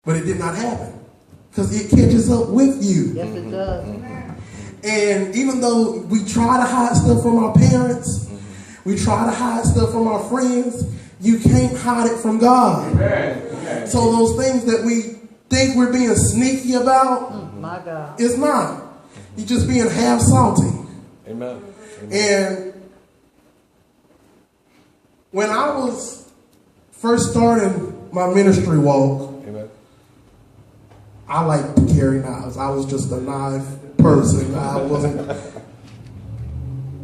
But it did not happen because it catches up with you. Yes, it does. And even though we try to hide stuff from our parents, we try to hide stuff from our friends, you can't hide it from God. Amen. So those things that we think we're being sneaky about, My God. it's not. You're just being half salty. Amen. And when I was first starting my ministry walk, Amen. I liked to carry knives. I was just a knife person. I wasn't.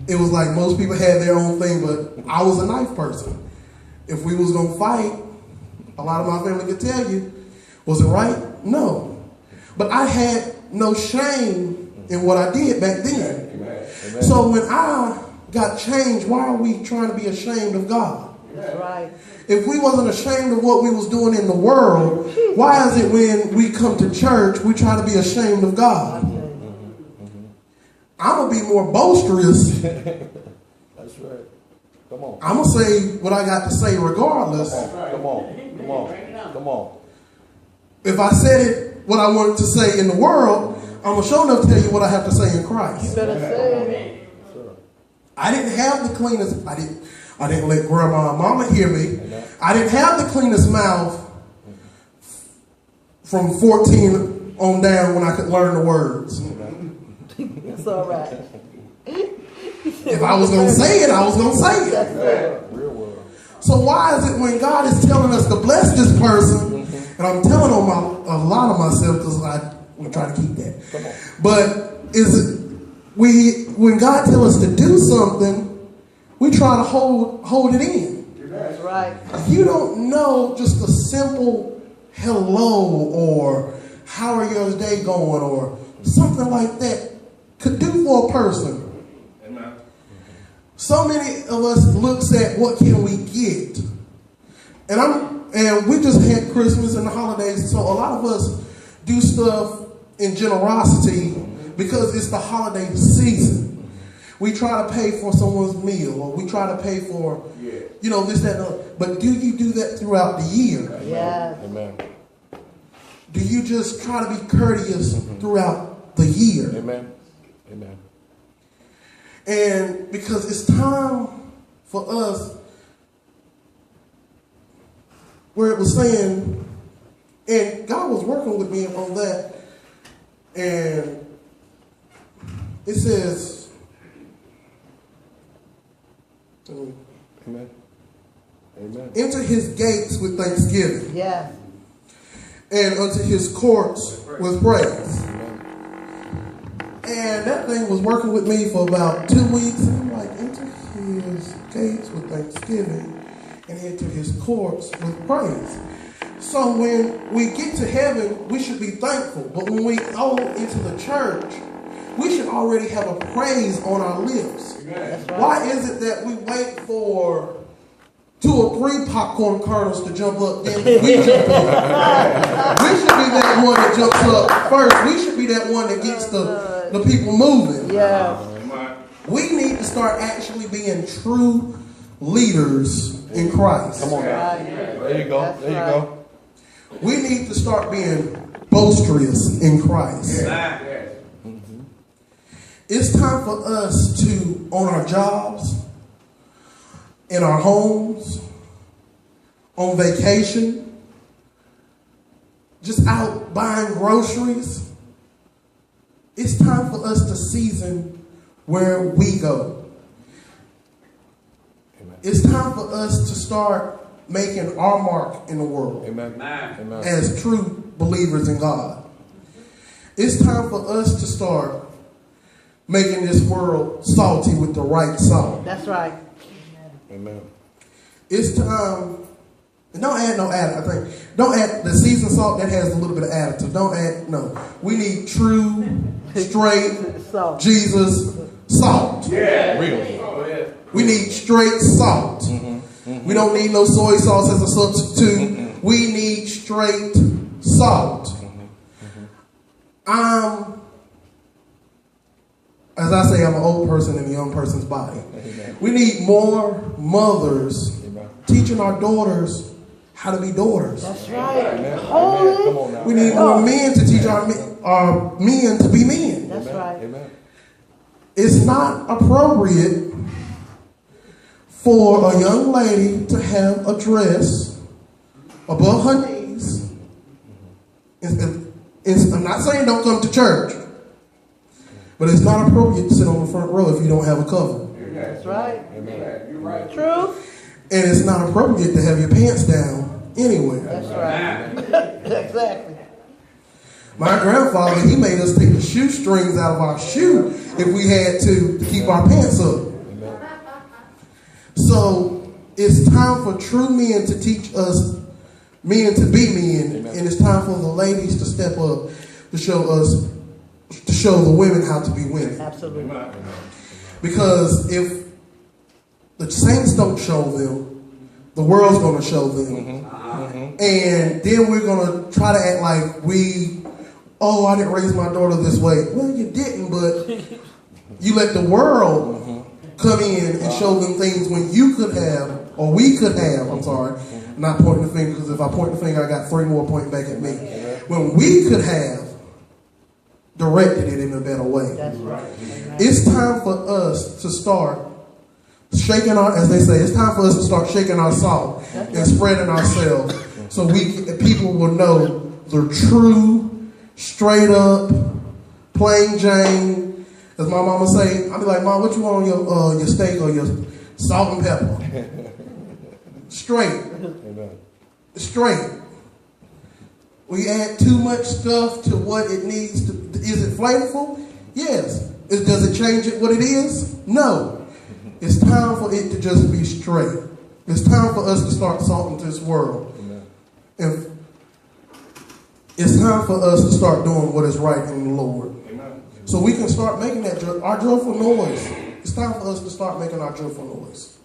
It was like most people had their own thing, but I was a knife person. If we was gonna fight, a lot of my family could tell you, was it right? No. But I had no shame in what I did back then. Amen. So when I got changed, why are we trying to be ashamed of God? That's right. If we wasn't ashamed of what we was doing in the world, why is it when we come to church, we try to be ashamed of God? I'm going to be more boisterous. That's right. Come on. I'm going to say what I got to say regardless. Come on. Come on. Come on. If I said it, what I wanted to say in the world, I'm going to sure enough tell you what I have to say in Christ. You better say it. I didn't have the cleanest, I didn't let grandma and mama hear me. I didn't have the cleanest mouth from 14 on down when I could learn the words. It's all right. If I was going to say it, I was going to say it. Real world. So why is it when God is telling us to bless this person, and I'm telling on a lot of myself because we try to keep that. Come on. But is it when God tells us to do something, we try to hold it in. That's right. You don't know just a simple hello or how are your day going or something like that could do for a person. Amen. So many of us looks at what can we get. And we just had Christmas and the holidays, so a lot of us do stuff in generosity because it's the holiday season. We try to pay for someone's meal, or we try to pay for, this, that, and the other. But do you do that throughout the year? Yes. Amen. Do you just try to be courteous throughout the year? Amen. Amen. And because it's time for us, where it was saying, and God was working with me on that, and it says, Amen. Amen. enter his gates with thanksgiving, Yes. and unto his courts with praise. And that thing was working with me for about 2 weeks. And I'm like, enter his gates with thanksgiving and enter his courts with praise. So when we get to heaven, we should be thankful. But when we go into the church, we should already have a praise on our lips. That's right. Why is it that we wait for 2 or 3 popcorn kernels to jump up, then we jump up? We should be that one that jumps up first. We should be that one that gets the people moving. Yes. We need to start actually being true leaders in Christ. Come on. Right. There you go. That's There you right. go. We need to start being boisterous in Christ. It's time for us to, on our jobs, in our homes, on vacation, just out buying groceries. It's time for us to season where we go. Amen. It's time for us to start making our mark in the world Amen. Amen. as true believers in God. It's time for us to start making this world salty with the right salt. That's right. Amen. It's time. And don't add no additive. I think don't add the seasoned salt that has a little bit of additive. Don't add no. We need true, straight So. Jesus salt. Real. We need straight salt. We don't need no soy sauce as a substitute. We need straight salt. As I say, I'm an old person in a young person's body. Amen. We need more mothers Amen. teaching our daughters how to be daughters. That's right. Amen. Holy. Come on now. We need more men to teach our men to be men. That's right. Amen. It's not appropriate for a young lady to have a dress above her knees. I'm not saying don't come to church, but it's not appropriate to sit on the front row if you don't have a cover. That's right. Amen. You're right. True. And it's not appropriate to have your pants down anywhere. That's right. Exactly. My grandfather, he made us take the shoestrings out of our shoe if we had to keep our pants up. Amen. So it's time for true men to teach us men to be men. Amen. And it's time for the ladies to step up to show the women how to be women. Absolutely. Because if the saints don't show them, the world's going to show them. And then we're going to try to act like I didn't raise my daughter this way. Well, you didn't, but you let the world come in and show them things when you could have, or we could have, I'm sorry, I'm not pointing the finger, because if I point the finger, I got 3 more pointing back at me. When we could have directed it in a better way. That's right. Amen. It's time for us to start shaking our, as they say, it's time for us to start shaking our salt and spreading ourselves so people will know the true, straight up, plain Jane. As my mama say, I'll be like, Mom, what you want on your steak or your salt and pepper? Straight. Amen. Straight. We add too much stuff to what it needs to. Is it flavorful? Yes. Does it change it what it is? No. It's time for it to just be straight. It's time for us to start salting this world. Amen. And it's time for us to start doing what is right in the Lord. Amen. So we can start making that our joyful noise. It's time for us to start making our joyful noise.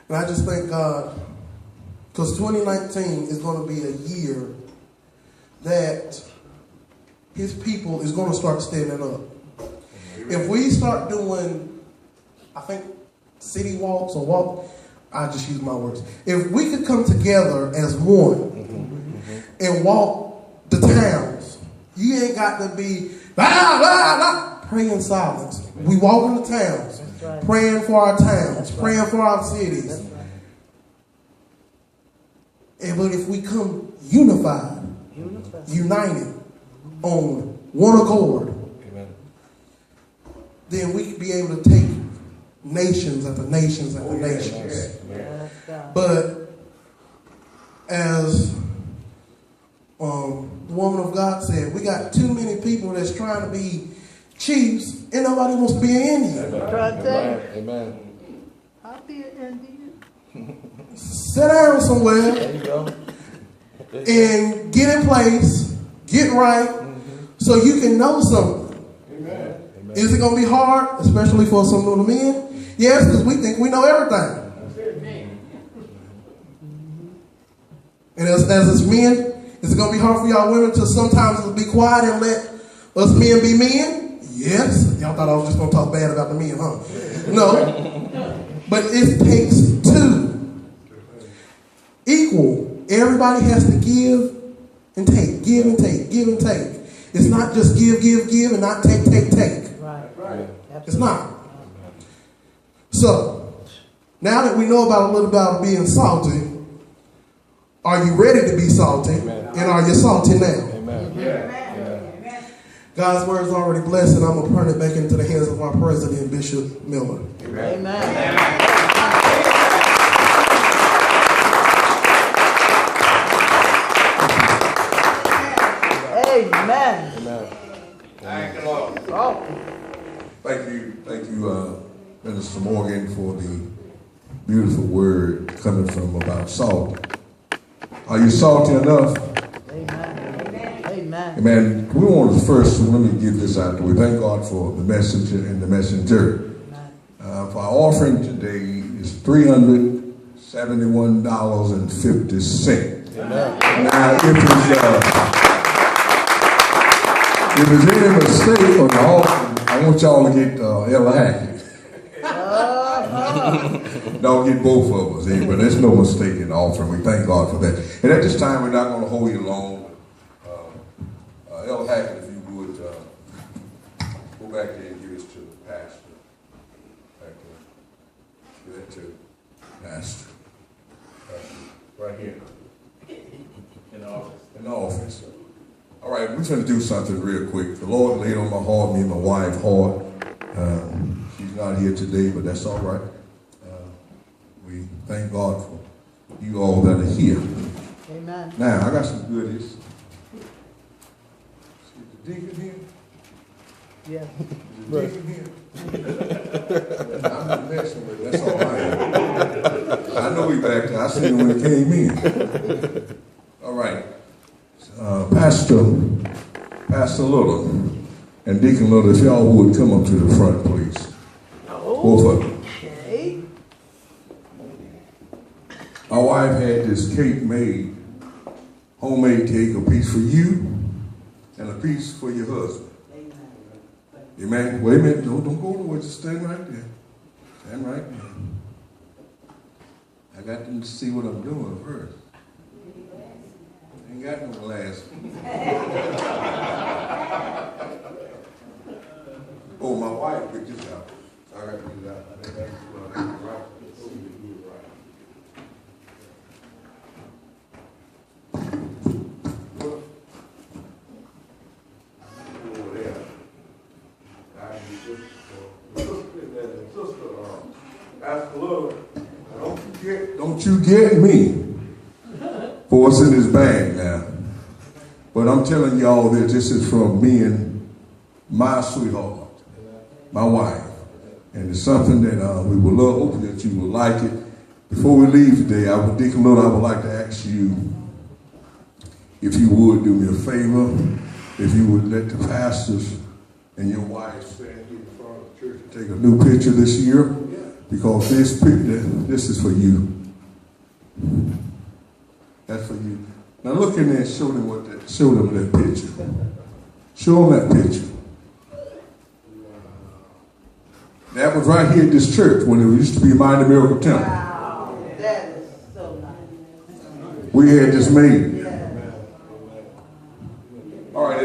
And I just thank God, because 2019 is going to be a year that his people is going to start standing up. If we start doing, I think, city walks or walk, I just use my words. If we could come together as one and walk the towns, you ain't got to be blah, blah, blah, pray in silence. We walk in the towns, right. praying for our towns, That's right. praying for our cities. That's right. But if we come unified, united on one accord, Amen. then we could be able to take nations after nations after nations. Yes, God. But as the woman of God said, we got too many people that's trying to be chiefs and nobody wants to be an Indian. Try to tell you. Amen. I'll be an Indian. Sit down somewhere There you go. and get in place, get right, so you can know something. Amen. Is it going to be hard, especially for some of the men? Yes, because we think we know everything. And as men, is it going to be hard for y'all women to sometimes be quiet and let us men be men? Yes. Y'all thought I was just going to talk bad about the men, huh? No. But it takes two. Equal. Everybody has to give and take. Give and take. Give and take. It's not just give and not take. Right. It's not. So, now that we know about a little about being salty, are you ready to be salty? Amen. And are you salty now? Amen. Amen. God's word is already blessed, and I'm going to turn it back into the hands of our president, Bishop Miller. Amen. Amen. Amen. Thank the Lord. Oh, Thank you, Minister Morgan, for the beautiful word coming from about salt. Are you salty enough? amen. Amen. Amen. We want to first, let me give this out to you. Thank God for the messenger and the messenger. For our offering today is $371.50. Now, if there's any mistake on the offering, I want y'all to get Ella Hackett. No, get both of us. But there's no mistake in the offering. We thank God for that. And at this time, we're not going to hold you long. Elder Hackett, if you would, go back there and give this to the pastor. Back there. Give that to the pastor. Right here. In the office. In the office. All right, we're going to do something real quick. The Lord laid on my heart, me and my wife heart. She's not here today, but that's all right. We thank God for you all that are here. Amen. Now, I got some goodies. See the deacon here? Yeah. The deacon here? I'm not messing with it. That's all right. I know he back there. I seen him when he came in. All right. Pastor Little and Deacon Little, if y'all would come up to the front, please. Both of them. Okay. My wife had this cake made, homemade cake, a piece for you and a piece for your husband. Amen. Wait a minute. Don't go nowhere. Just stand right there. Stand right there. I got them to see what I'm doing first. Ain't got no glass. Oh, my wife picked this out. So I got to get it out. I think that's right. Don't you get me for what's in his bag now. But I'm telling y'all that this is from me and my sweetheart, my wife. And it's something that we would love, hopefully that you will like it. Before we leave today, Deacon Little, I would like to ask you if you would do me a favor, if you would let the pastors and your wife stand here in front of the church and take a new picture this year, because this is for you. That's for you. Now look in there and show them that picture. Show them that picture. That was right here at this church when it used to be Mighty Miracle Temple. Wow, that is so nice. We had this made. All right,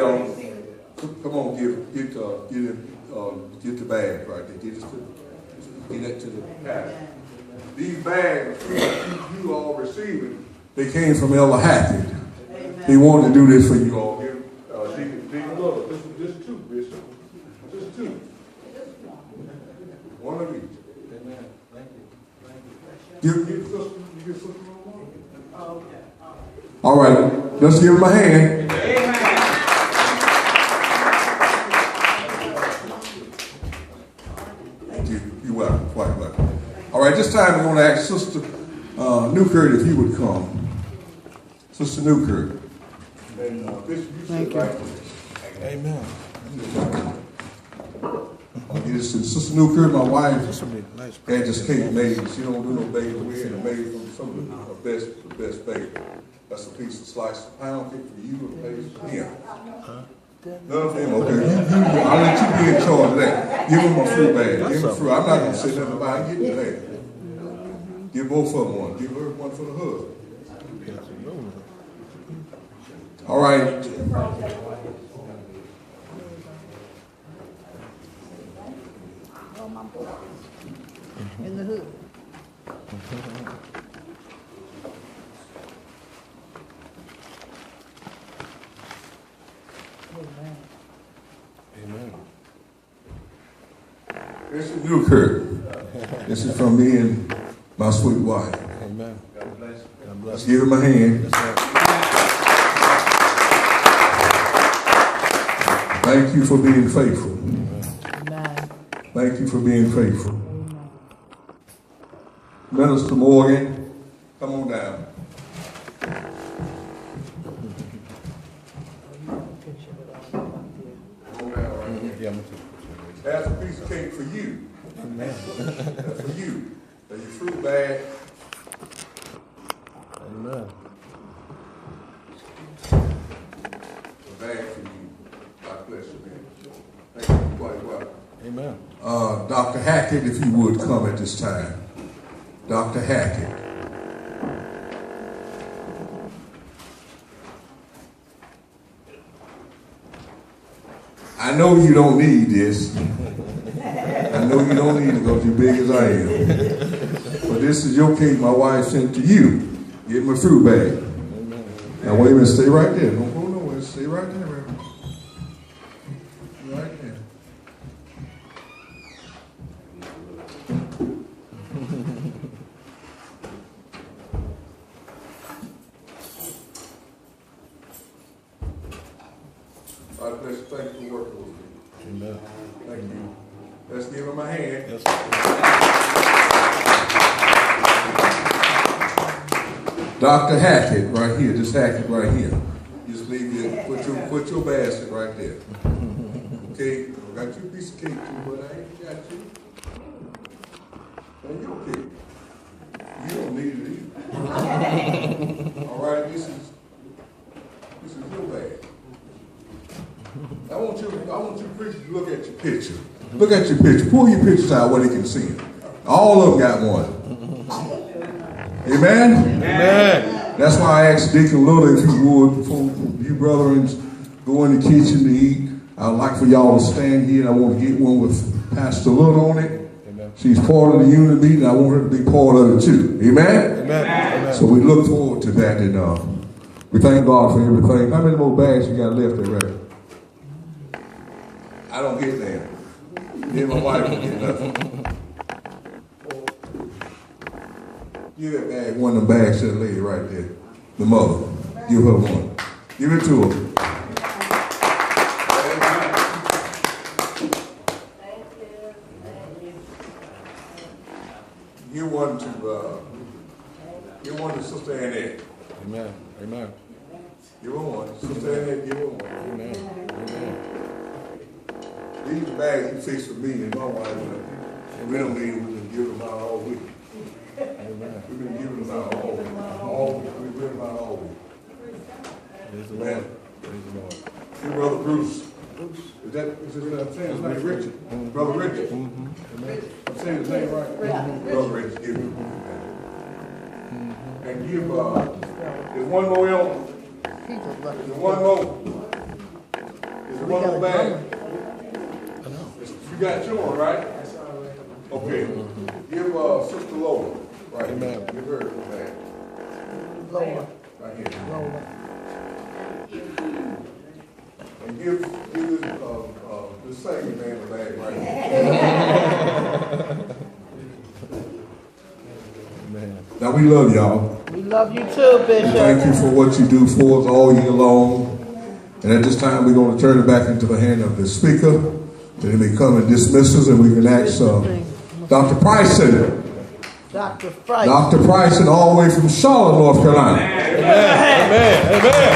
come on, get the bag right there. Get that to the pastor. These bags you all receiving, they came from Elder Hackett. He wanted to do this for you all. Deacon Little, just two, Bishop. Just two. One of each. Amen. Thank you. Give sister all right, let's give him a hand. Amen. Thank you. You're welcome. Quite welcome. All right, this time we're going to ask Sister Newkirk if you would come. Sister Newkirk. And Bishop, you sit right there. Amen. Sister Newkirk, my wife, had this cake made. She don't do no baking. We had it made from some of the best baking. That's a piece of sliced pound cake for you and a piece for him. None of him, okay. I'll let you be in charge of that. Give him a fruit bag. Give him a fruit. I'm not going to say nothing about it. Get the bag. Give both of them one. Give her one for the husband. All right. In the hood. Amen. Amen. This is Newkirk. This is from me and my sweet wife. Amen. God bless. God bless. Let's give him a hand. Thank you for being faithful. Amen. Thank you for being faithful. Minister Morgan, come on down. That's a piece of cake for you. Amen. That's for you. That's your fruit bag. Amen. A bag for you. God bless you, man. Thank you quite well. Amen. Dr. Hackett, if you would come at this time. Dr. Hackett. I know you don't need this. I know you don't need it because you're big as I am. But this is your cake my wife sent to you. Get my fruit bag. Now wait a minute, stay right there. Don't go nowhere. Stay right there, Reverend. Right there. God bless you. Thank you for working with me. Amen. Thank you. Let's give him a hand. Yes. Dr. Hackett, right here. Just Hackett right here. Just leave it. Put your basket right there. Okay. I got you a piece of cake too, but I ain't got you. And your cake. You don't need it either. All right. This is your bag. I want you preachers to look at your picture. Look at your picture. Pull your pictures out where they can see it. All of them got one. Amen? Amen. That's why I asked Deacon Little if you would, before you brethren go in the kitchen to eat, I'd like for y'all to stand here and I want to get one with Pastor Little on it. Amen. She's part of the unit meeting. I want her to be part of it too. Amen? Amen. Amen. So we look forward to that and we thank God for everything. How many more bags you got left there, Reverend? I don't get there. Me and my wife don't get nothing. Give that bag, one of them bags to the lady right there. The mother. Give her one. Give it to her. Give one to Sister Annette. Amen. Amen. Give her one. Sister Annette, give her one. Amen. Amen. These bags you fix for me and my wife. We don't need them. We've been giving them out all week. Amen. We've been giving them out all week. We've been them out all week. Praise the Lord. Praise the Lord. Your brother Bruce. Is that I'm saying his name Richard? Brother Richard. Amen. I'm saying his name right? Brother Richard, give him. And give there's one more on. There's one more. There's one more bag. You got yours, right? Okay. Give Sister Lola. Right. Amen. Give her a bag. Lola. Right here. Lola. And give the same man a bag right here. Amen. Now we love y'all. We love you too, Bishop. Thank you for what you do for us all year long. And at this time, we're going to turn it back into the hand of the speaker. That he may come and dismiss us, and we can ask Dr. Pryson. Dr. Price. Dr. Pryson, all the way from Charlotte, North Carolina. Amen. Amen.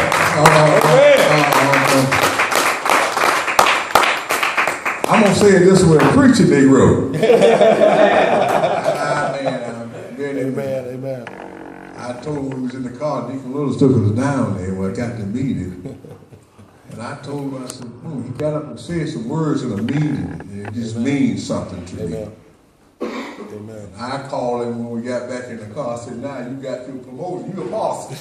I'm going to say it this way, preaching Negro. Amen. Amen. I told him we was in the car, Deacon Little took us down there when I got to meeting. And I told him, I said, he got up and said some words in a meeting. And it just means something to me. Amen. I called him when we got back in the car. I said, now you got your promotion. You apostle.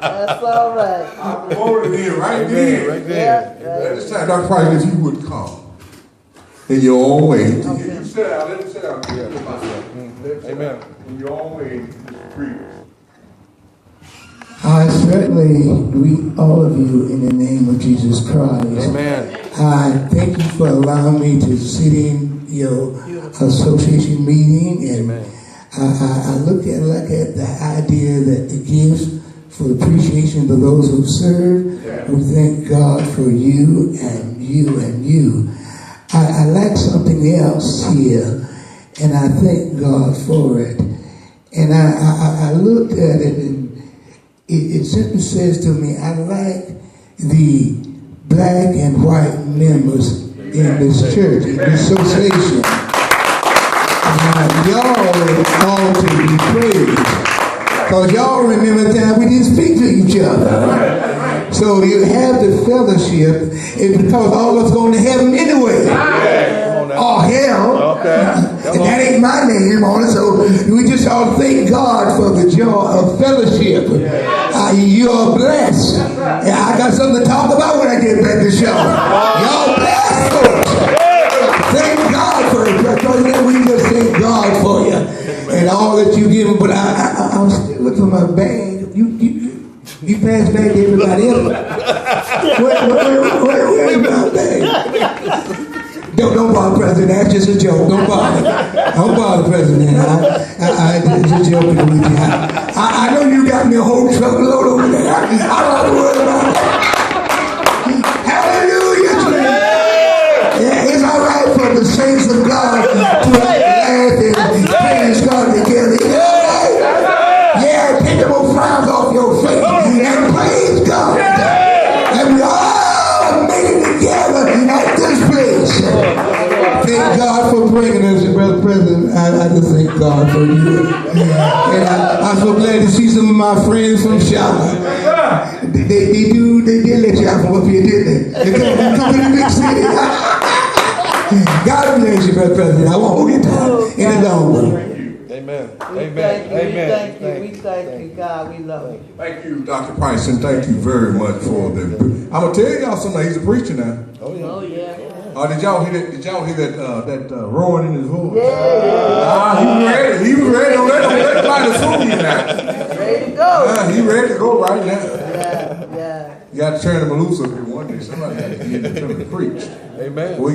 That's all right. I promoted him right there. Right there. At this time, Dr. Price, if you would come in your own way. You sit down. Let him sit down. Amen. In your own way, Mr. Priest. I certainly greet all of you in the name of Jesus Christ. Amen. I thank you for allowing me to sit in your association meeting, and I look at the idea that it gives for appreciation to those who serve. We thank God for you and you and you. I like something else here, and I thank God for it. And I looked at it, and it simply says to me, I like the black and white members in this church, in this association. Y'all ought to be praised, because y'all remember the time we didn't speak to each other. So you have the fellowship, it's because all of us going to heaven anyway. or hell. And that ain't my name on it, so we just all thank God for the joy of fellowship. You're blessed. I got something to talk about when I get back to the show. Y'all blessed. Thank God for it. We just thank God for you and all that you give him. But I'm still looking for my bag. You pass back to everybody else. Where's my bag? Don't bother, President. That's just a joke. Don't bother, President. I just joking with you. I know you got me a whole truckload over there. I don't have to worry about it. Hallelujah. Yeah, it's all right for the saints of God to laugh and praise God together. Yeah, take the old frowns off your face and praise God. And we all made it together at this place. Thank God for bringing us, Brother President. I just thank God for you. And I'm so glad to see some of my friends from Charlotte. They did let you out from up here, didn't they? They come to the big city. God bless you, Brother President. I won't hold your time any longer. Amen. We thank you, God. We love you. Thank you, Dr. Price, and thank you very much for them. I'm gonna tell y'all something. He's a preacher now. Oh yeah. Did y'all hear that? Did y'all hear that roaring in his voice? Yeah. He was ready. He was ready. Don't let nobody fool you now. Ready to go. He ready to go right now. Yeah. You got to turn him loose up here one day. Somebody got to get him to preach. Amen. Well, I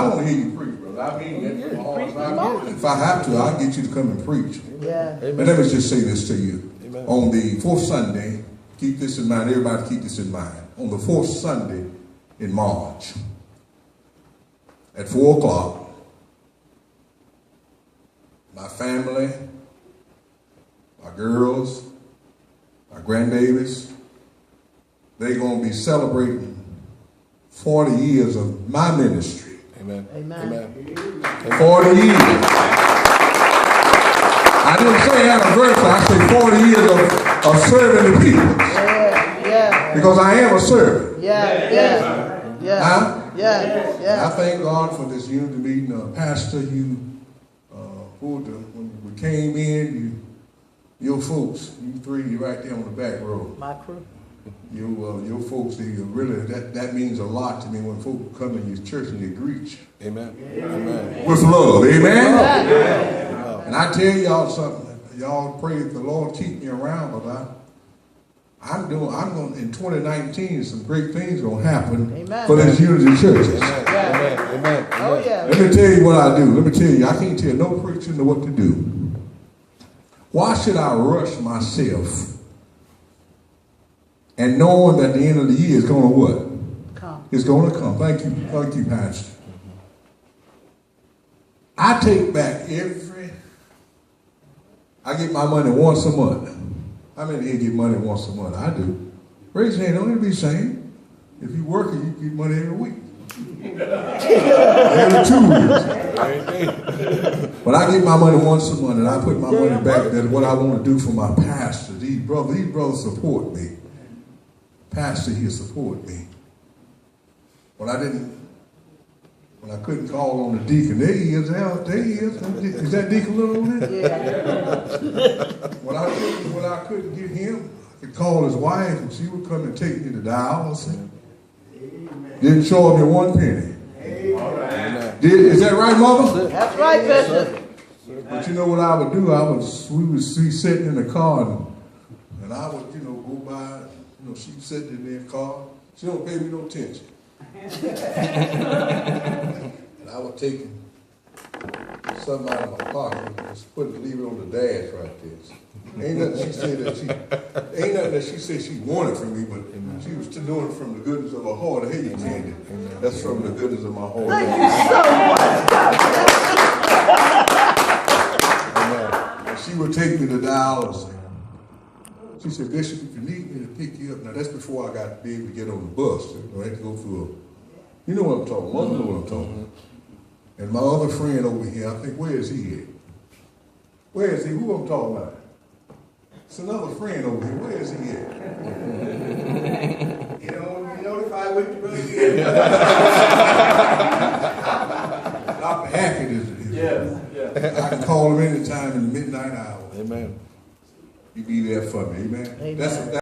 want to hear you preach, brother. I mean that. If I have to, I'll get you to come and preach. Yeah. But let me just say this to you. Amen. On the fourth Sunday, keep this in mind. Everybody keep this in mind. On the fourth Sunday in March, at 4 o'clock, my family, my girls, my grandbabies, they're going to be celebrating 40 years of my ministry. Amen. 40 years. I didn't say anniversary, I said 40 years of serving the people. Yeah. Because I am a servant. Yeah. Huh? Yeah. I thank God for this unity meeting. Pastor, you when we came in, your folks, you three, you right there on the back row. My crew. Your folks, they really that means a lot to me when folks come in your church and they greet you. Amen. With love, amen. And I tell y'all something. Y'all pray that the Lord keep me around, but I'm going in 2019. Some great things gonna happen for this unity churches. Amen. Oh yeah. Let me tell you what I do. Let me tell you, I can't tell no preacher what to do. Why should I rush myself and knowing that the end of the year is going to what? Come. It's going to come. Thank you, Pastor. I take back I get my money once a month. How many here get money once a month? I do. Raise your hand, don't even be ashamed. If you're working, you get money every week. Every 2 weeks. But I get my money once a month and I put my money back. That's what I want to do for my pastor. These brothers support me. Pastor here support me. When I couldn't call on the deacon, there he is. Is that Deacon Little over there? Yeah. When I couldn't get him, I could call his wife and she would come and take me to dialysis. Didn't show me one penny. Is that right, Mother? That's right, Bishop. But you know what I would do? We would be sitting in the car and I would, go by. She'd sit in their car. She don't pay me no attention. And I would take something out of my pocket and just leave it on the dash right there. Ain't nothing she said she wanted from me, but she was doing it from the goodness of her heart. Hey, you candy. That's from the goodness of my heart. Thank you so much. And she would take me to dialysis. She said, Bishop, if you need me to pick you up, now that's before I got to be able to get on the bus. I had to go through you know what I'm talking about. One know what I'm talking about. And my other friend over here, I think, where is he at? Where is he? Who I'm talking about? It's another friend over here. Where is he at? You notify with you, brother. Dr. I can call him anytime in the midnight hour. Amen. You be there for me. Amen. Amen. That's